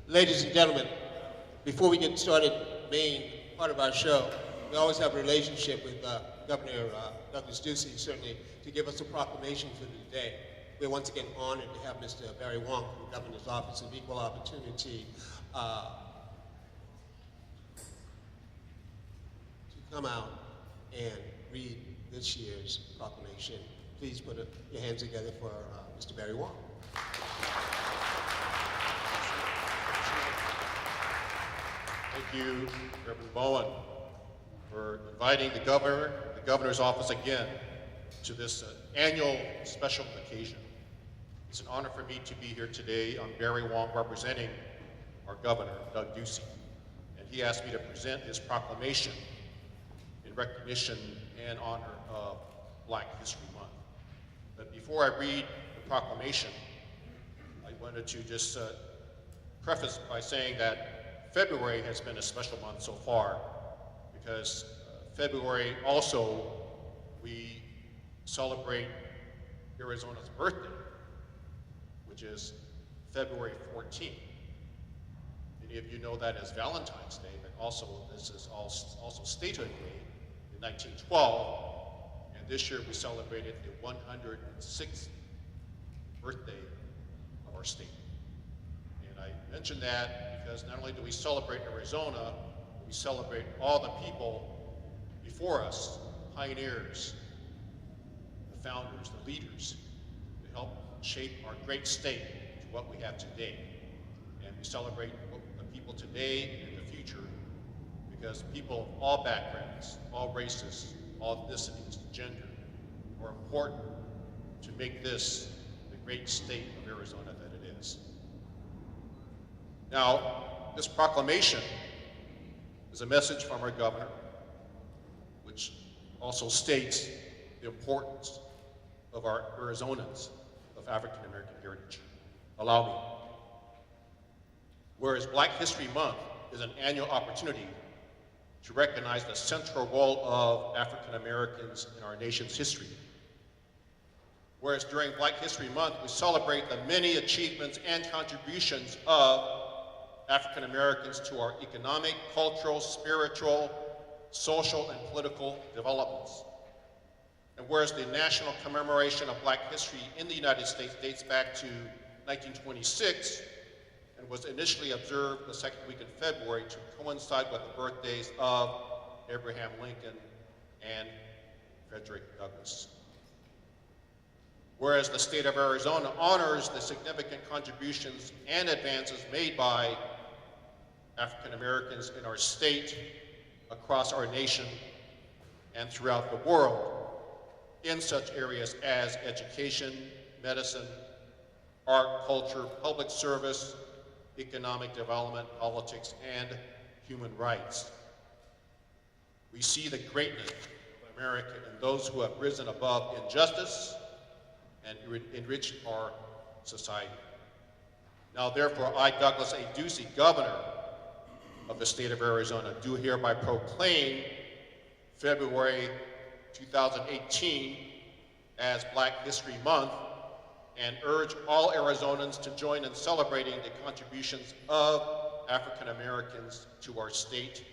Ladies and gentlemen, before we get started, main part of our show, we always have a relationship with Governor Douglas Ducey, certainly, to give us a proclamation for today. We're once again honored to have Mr. Barry Wong from the Governor's Office of Equal Opportunity to come out and read this year's proclamation. Please put your hands together for Mr. Barry Wong. Thank you, Reverend Bowen, for inviting the governor's office again to this annual special occasion. It's an honor for me to be here today. I'm Barry Wong, representing our governor, Doug Ducey, and he asked me to present his proclamation in recognition and honor of Black History Month. But before I read the proclamation, I wanted to just preface by saying that February has been a special month so far, because February also we celebrate Arizona's birthday, which is February 14th. Many of you know that as Valentine's Day, but also this is also Statehood Day in 1912, and this year we celebrated the 106th birthday of our state. And I mention that because not only do we celebrate Arizona, we celebrate all the people before us, pioneers, the founders, the leaders, to help shape our great state to what we have today. And we celebrate the people today and the future, because people of all backgrounds, all races, all ethnicities, gender, are important to make this the great state of Arizona that it is. Now, this proclamation is a message from our governor, which also states the importance of our Arizonans of African American heritage. Allow me. Whereas Black History Month is an annual opportunity to recognize the central role of African Americans in our nation's history. Whereas during Black History Month, we celebrate the many achievements and contributions of African Americans to our economic, cultural, spiritual, social, and political developments. And whereas the national commemoration of Black history in the United States dates back to 1926 and was initially observed the second week in February to coincide with the birthdays of Abraham Lincoln and Frederick Douglass. Whereas the state of Arizona honors the significant contributions and advances made by African Americans in our state, across our nation, and throughout the world in such areas as education, medicine, art, culture, public service, economic development, politics, and human rights. We see the greatness of America in those who have risen above injustice and enriched our society. Now, therefore, I, Douglas A. Ducey, Governor of the state of Arizona, do hereby proclaim February 2018 as Black History Month and urge all Arizonans to join in celebrating the contributions of African Americans to our state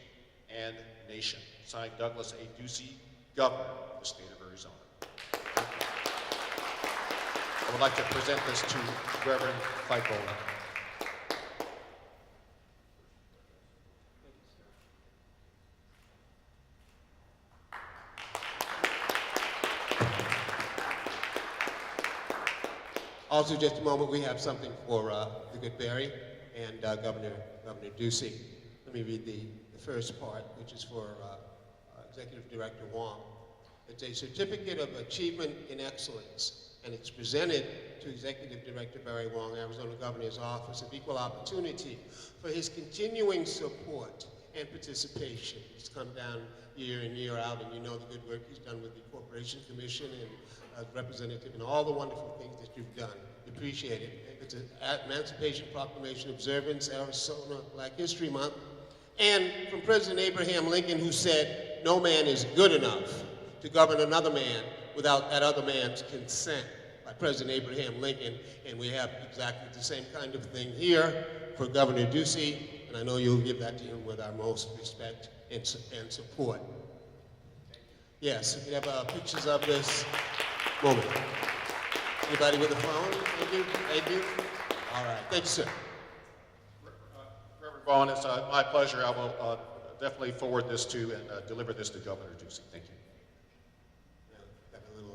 and nation. Signed, Douglas A. Ducey, Governor of the state of Arizona. I would like to present this to Reverend Ficola. Also, just a moment, we have something for the good Barry and Governor Ducey. Let me read the first part, which is for Executive Director Wong. It's a certificate of achievement in excellence, and it's presented to Executive Director Barry Wong, Arizona Governor's Office of Equal Opportunity, for his continuing support and participation. He's come down year in, year out, and you know the good work he's done with the Corporation Commission and representative and all the wonderful things that you've done. We appreciate it. It's an Emancipation Proclamation Observance, Arizona Black History Month. And from President Abraham Lincoln, who said, "No man is good enough to govern another man without that other man's consent," by President Abraham Lincoln. And we have exactly the same kind of thing here for Governor Ducey, and I know you'll give that to him with our most respect and support. Yes, we have pictures of this moment. Anybody with a phone? Thank you. Thank you. All right. Thank you, sir. Reverend Vaughn, it's my pleasure. I will definitely forward this to and deliver this to Governor Ducey. Thank you. Got a little